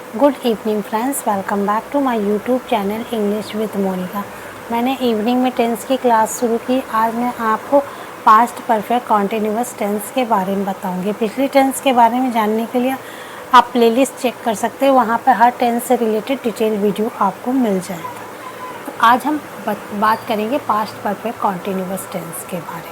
Good evening friends, welcome back to my YouTube channel English with Monica. मैंने evening में tense की class शुरू की। आज मैं आपको पास्ट परफेक्ट कॉन्टिन्यूअस टेंस के बारे में बताऊंगी। पिछली टेंस के बारे में जानने के लिए आप प्लेलिस्ट चेक कर सकते हैं, वहाँ पर हर टेंस से रिलेटेड डिटेल वीडियो आपको मिल जाएगा। तो आज हम बात करेंगे पास्ट परफेक्ट कॉन्टिन्यूअस टेंस के बारे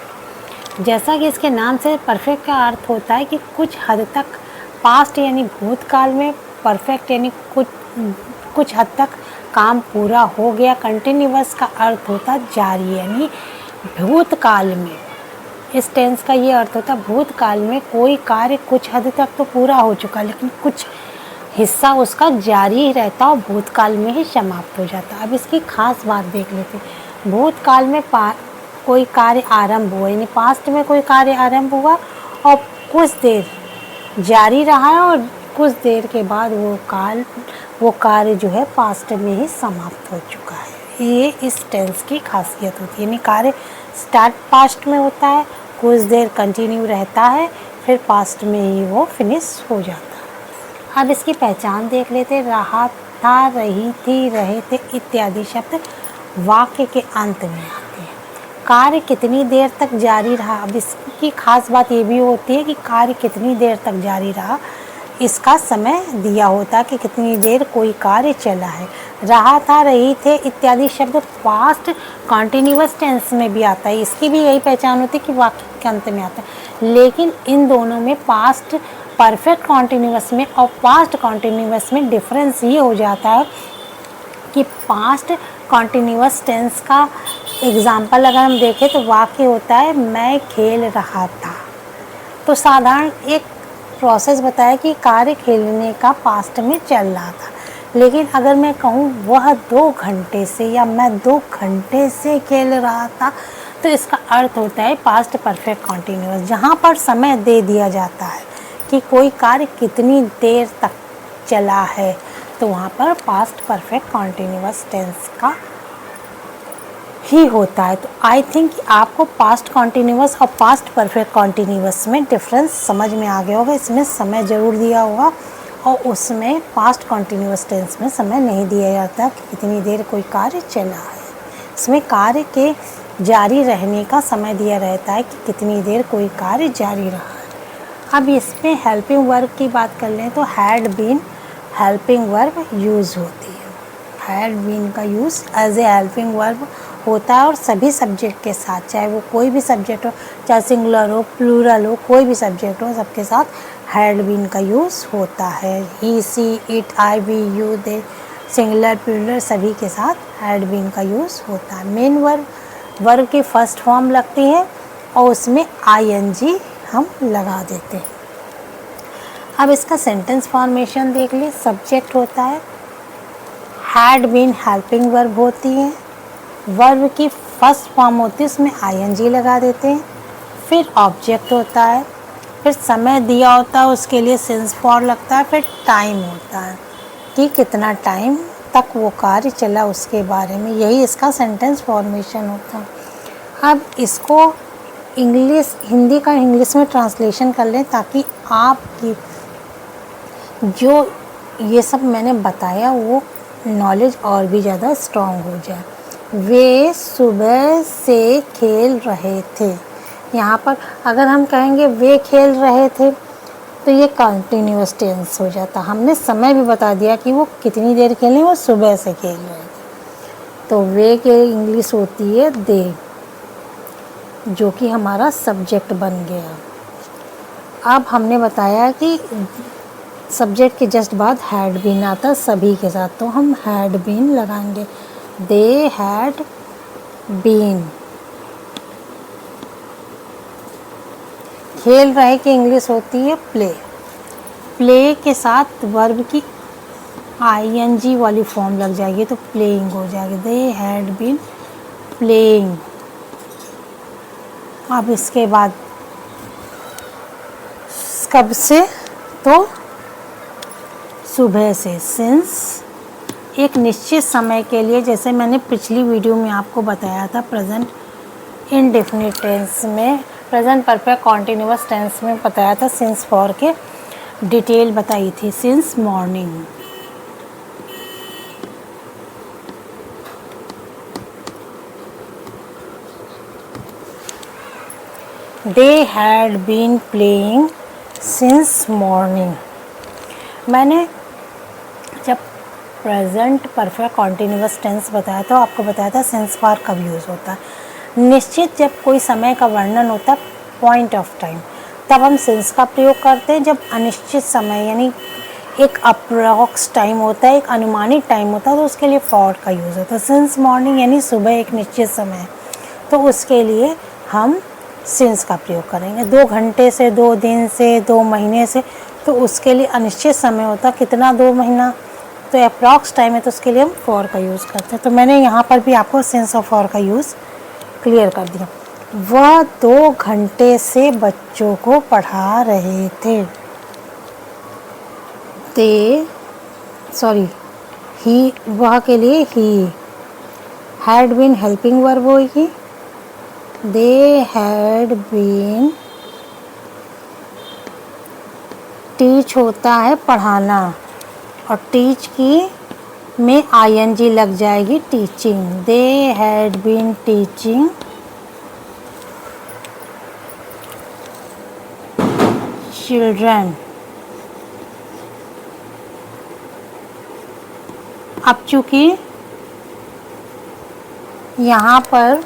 में। जैसा कि इसके नाम से परफेक्ट का अर्थ होता है कि कुछ हद तक पास्ट यानी भूतकाल में, परफेक्ट यानी कुछ हद तक काम पूरा हो गया। कंटिन्यूअस का अर्थ होता है जारी, यानी भूतकाल में। इस टेंस का ये अर्थ होता है भूतकाल में कोई कार्य कुछ हद तक तो पूरा हो चुका, लेकिन कुछ हिस्सा उसका जारी ही रहता और भूतकाल में ही समाप्त हो जाता। अब इसकी खास बात देख लेते हैं। भूतकाल में कोई कार्य आरंभ हुआ, यानी पास्ट में कोई कार्य आरंभ हुआ और कुछ देर जारी रहा है और कुछ देर के बाद वो कार्य जो है पास्ट में ही समाप्त हो चुका है। ये इस टेंस की खासियत होती है, यानी कार्य स्टार्ट पास्ट में होता है, कुछ देर कंटिन्यू रहता है, फिर पास्ट में ही वो फिनिश हो जाता है। अब इसकी पहचान देख लेते। रहा था, रही थी, रहे थे इत्यादि शब्द वाक्य के अंत में आते हैं। कार्य कितनी देर तक जारी रहा, अब इसकी खास बात ये भी होती है कि कार्य कितनी देर तक जारी रहा, इसका समय दिया होता है कि कितनी देर कोई कार्य चला है। रहा था, रही थे इत्यादि शब्द पास्ट कॉन्टिन्यूअस टेंस में भी आता है। इसकी भी यही पहचान होती है कि वाक्य के अंत में आता है। लेकिन इन दोनों में, पास्ट परफेक्ट कॉन्टिन्यूअस में और पास्ट कॉन्टिन्यूअस में डिफरेंस ये हो जाता है कि पास्ट कॉन्टिन्यूअस टेंस का एग्जाम्पल अगर हम देखें तो वाक्य होता है मैं खेल रहा था। तो साधारण एक प्रोसेस बताया कि कार्य खेलने का पास्ट में चल रहा था। लेकिन अगर मैं कहूँ वह 2 घंटे से या मैं 2 घंटे से खेल रहा था, तो इसका अर्थ होता है पास्ट परफेक्ट कॉन्टिन्यूअस, जहाँ पर समय दे दिया जाता है कि कोई कार्य कितनी देर तक चला है, तो वहाँ पर पास्ट परफेक्ट कॉन्टिन्यूअस टेंस का ही होता है। तो आई थिंक आपको पास्ट कॉन्टिन्यूअस और पास्ट परफेक्ट कॉन्टिन्यूअस में डिफरेंस समझ में आ गया होगा। इसमें समय ज़रूर दिया होगा और उसमें पास्ट कॉन्टिन्यूअस टेंस में समय नहीं दिया जाता कि कितनी देर कोई कार्य चला है। इसमें कार्य के जारी रहने का समय दिया रहता है कि कितनी देर कोई कार्य जारी रहा है। अब इसमें हेल्पिंग वर्ब की बात कर लें तो had been helping verb use होती है। हैड बीन का use as a helping verb होता है और सभी सब्जेक्ट के साथ, चाहे वो कोई भी सब्जेक्ट हो, चाहे सिंगुलर हो, प्लूरल हो, कोई भी सब्जेक्ट हो, सबके साथ हैड बीन का यूज़ होता है। He, she, it, I, we, you, they, singular, plural सभी के साथ हैड बीन का यूज़ होता है। मेन वर्ब की फर्स्ट फॉर्म लगती है और उसमें आईएनजी हम लगा देते हैं। अब इसका सेंटेंस फॉर्मेशन देख ले। सब्जेक्ट होता है, हैड बीन हेल्पिंग वर्ब होती है, वर्ब की फर्स्ट फॉर्म होती है उसमें आईएनजी लगा देते हैं, फिर ऑब्जेक्ट होता है, फिर समय दिया होता है उसके लिए सिंस फॉर लगता है, फिर टाइम होता है कि कितना टाइम तक वो कार्य चला उसके बारे में। यही इसका सेंटेंस फॉर्मेशन होता है। अब इसको हिंदी का इंग्लिश में ट्रांसलेशन कर लें ताकि आपकी जो ये सब मैंने बताया वो नॉलेज और भी ज़्यादा स्ट्रॉन्ग हो जाए। वे सुबह से खेल रहे थे। यहाँ पर अगर हम कहेंगे वे खेल रहे थे तो ये कंटिन्यूअस टेंस हो जाता। हमने समय भी बता दिया कि वो कितनी देर खेले, वो सुबह से खेल रहे थे। तो वे के इंग्लिश होती है दे, जो कि हमारा सब्जेक्ट बन गया। अब हमने बताया कि सब्जेक्ट के जस्ट बाद हैड बीन आता सभी के साथ, तो हम हैड बीन लगाएंगे। They had been. खेल रहे की इंग्लिश होती है प्ले। प्ले के साथ वर्ब की आईएनजी वाली फॉर्म लग जाएगी तो प्लेइंग हो जाएगी। They had been playing. अब इसके बाद कब से, तो सुबह से। सिंस एक निश्चित समय के लिए, जैसे मैंने पिछली वीडियो में आपको बताया था प्रेजेंट इंडेफिनिट टेंस में, प्रेजेंट परफेक्ट कॉन्टिन्यूअस टेंस में बताया था सिंस फॉर के डिटेल बताई थी। Since morning they had been playing since morning. मैंने जब प्रेजेंट परफेक्ट कॉन्टिन्यूअस टेंस बताया तो आपको बताया था सिंस फॉर कब यूज़ होता है। निश्चित जब कोई समय का वर्णन होता है, पॉइंट ऑफ टाइम, तब हम सिंस का प्रयोग करते हैं। जब अनिश्चित समय यानी एक अप्रॉक्स टाइम होता है, एक अनुमानित टाइम होता है, तो उसके लिए फॉर का यूज़ होता है। सिंस मॉर्निंग यानी सुबह एक निश्चित समय है, तो उसके लिए हम सिंस का प्रयोग करेंगे। 2 घंटे से, 2 दिन से, 2 महीने से, तो उसके लिए अनिश्चित समय होता है, कितना 2 महीना, तो अप्रॉक्स टाइम है, तो उसके लिए हम फॉर का यूज़ करते हैं। तो मैंने यहाँ पर भी आपको सिंस और फॉर का यूज़ क्लियर कर दिया। वह 2 घंटे से बच्चों को पढ़ा रहे थे। ही, वह के लिए ही। हैड बीन हेल्पिंग वर्ब होगी। दे हैड बीन, टीच होता है पढ़ाना, और टीच की में आईएनजी लग जाएगी, teaching. They had been teaching children. अब चूँकि यहाँ पर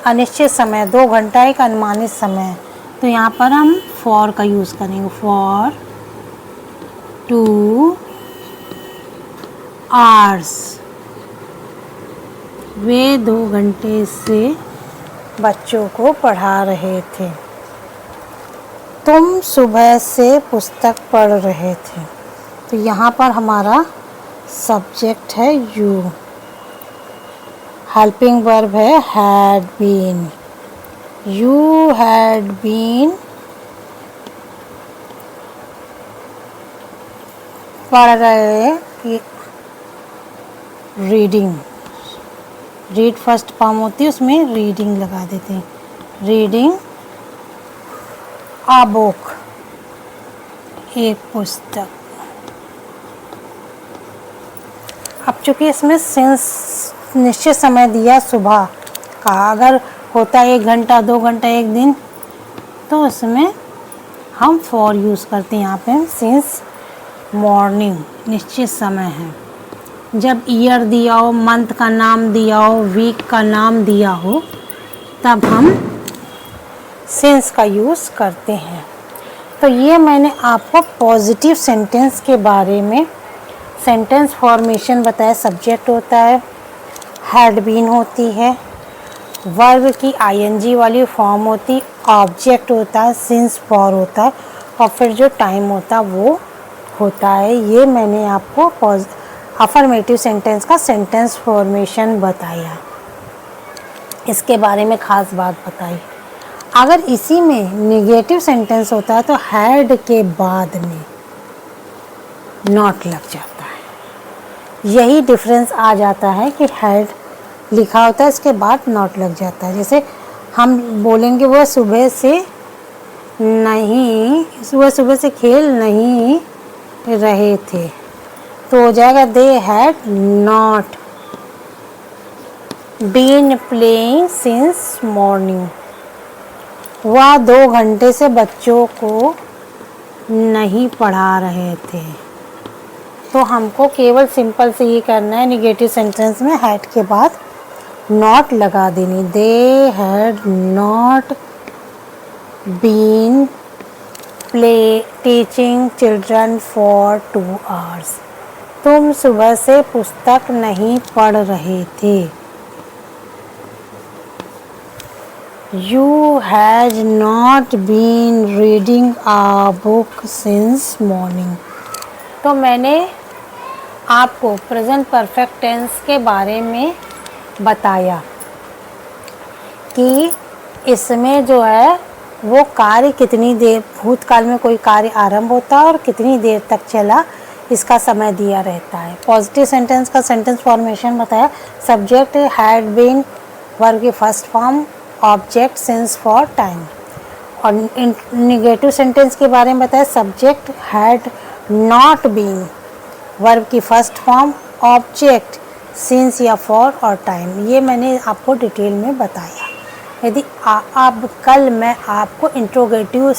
अनिश्चित समय 2 घंटा एक अनुमानित समय है, तो यहाँ पर हम फॉर का यूज़ करेंगे। फॉर 2 आवर्स, वे 2 घंटे से बच्चों को पढ़ा रहे थे। तुम सुबह से पुस्तक पढ़ रहे थे, तो यहाँ पर हमारा सब्जेक्ट है यू, हेल्पिंग वर्ब है had been. You had been पढ़ रहे, रीडिंग, रीड फर्स्ट फॉर्म होती है, उसमें रीडिंग लगा देते हैं। रीडिंग अ बुक, एक पुस्तक। अब चूँकि इसमें सिंस निश्चित समय दिया सुबह का, अगर होता है 1 घंटा, 2 घंटा, 1 दिन, तो उसमें हम फॉर यूज़ करते हैं। यहाँ पे सिंस मॉर्निंग निश्चित समय है। जब ईयर दिया हो, मंथ का नाम दिया हो, वीक का नाम दिया हो, तब हम सिंस का यूज़ करते हैं। तो ये मैंने आपको पॉजिटिव सेंटेंस के बारे में सेंटेंस फॉर्मेशन बताया। सब्जेक्ट होता है, हैड बीन होती है, वर्ब की आईएनजी वाली फॉर्म होती, ऑब्जेक्ट होता है, सिंस फॉर होता है, और फिर जो टाइम होता है वो होता है। ये मैंने आपको अफर्मेटिव सेंटेंस का सेंटेंस फॉर्मेशन बताया, इसके बारे में ख़ास बात बताई। अगर इसी में नेगेटिव सेंटेंस होता है तो हैड के बाद में नॉट लग जाता है। यही डिफरेंस आ जाता है कि हैड लिखा होता है, इसके बाद नॉट लग जाता है। जैसे हम बोलेंगे वह सुबह से खेल नहीं रहे थे, तो हो जाएगा they had not been playing since morning. वह 2 घंटे से बच्चों को नहीं पढ़ा रहे थे। तो हमको केवल सिंपल से ये करना है, नेगेटिव सेंटेंस में हैड के बाद नॉट लगा देनी। They had not been teaching children for 2 hours. तुम सुबह से पुस्तक नहीं पढ़ रहे थे। You had not been reading a book since morning। तो मैंने आपको प्रेजेंट परफेक्ट टेंस के बारे में बताया कि इसमें जो है वो कार्य कितनी देर, भूतकाल में कोई कार्य आरंभ होता है और कितनी देर तक चला, इसका समय दिया रहता है। पॉजिटिव सेंटेंस का सेंटेंस फॉर्मेशन बताया। सब्जेक्ट हैड बीन, वर्ब की first form, object since for time. और नेगेटिव सेंटेंस के बारे में बताया। Subject had not been, verb की फर्स्ट फॉर्म, ऑब्जेक्ट सिंस या फॉर और टाइम। ये मैंने आपको डिटेल में बताया। यदि अब कल मैं आपको इंट्रोगेटिव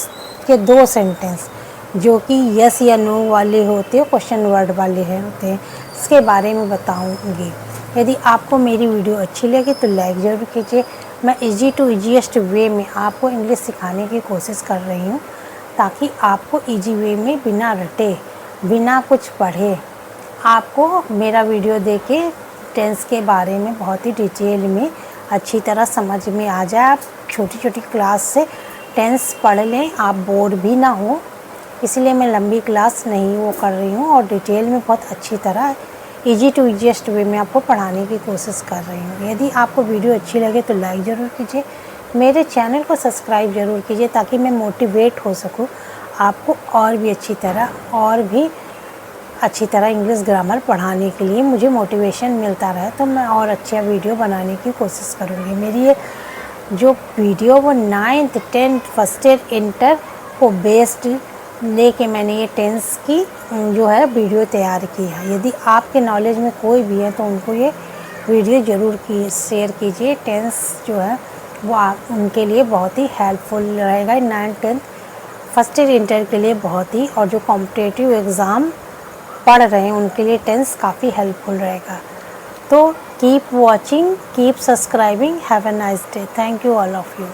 के 2 सेंटेंस जो कि यस या नो वाले होते हैं, क्वेश्चन वर्ड वाले होते हैं, इसके बारे में बताऊंगी। यदि आपको मेरी वीडियो अच्छी लगे तो लाइक ज़रूर कीजिए। मैं इजी टू इजीएस्ट वे में आपको इंग्लिश सिखाने की कोशिश कर रही हूँ, ताकि आपको इजी वे में बिना रटे, बिना कुछ पढ़े, आपको मेरा वीडियो देख के टेंस के बारे में बहुत ही डिटेल में अच्छी तरह समझ में आ जाए। आप छोटी छोटी क्लास से टेंस पढ़ लें, आप बोर भी ना हो, इसलिए मैं लंबी क्लास नहीं वो कर रही हूँ और डिटेल में बहुत अच्छी तरह इजी टू इजीएस्ट वे में आपको पढ़ाने की कोशिश कर रही हूँ। यदि आपको वीडियो अच्छी लगे तो लाइक ज़रूर कीजिए, मेरे चैनल को सब्सक्राइब ज़रूर कीजिए, ताकि मैं मोटिवेट हो सकूँ आपको और भी अच्छी तरह इंग्लिश ग्रामर पढ़ाने के लिए। मुझे मोटिवेशन मिलता रहे तो मैं और अच्छा वीडियो बनाने की कोशिश करूँगी। मेरी ये जो वीडियो वो 9th 10th first year inter को बेस्ड लेके मैंने ये टेंस की जो है वीडियो तैयार की है। यदि आपके नॉलेज में कोई भी है तो उनको ये वीडियो ज़रूर शेयर कीजिए। टेंस जो है वो उनके लिए बहुत ही हेल्पफुल रहेगा। 9th 10th first year inter के लिए बहुत ही, और जो कॉम्पिटिटिव एग्ज़ाम पढ़ रहे हैं उनके लिए टेंस काफ़ी हेल्पफुल रहेगा। तो keep watching, keep subscribing, have a nice day. Thank you all of you.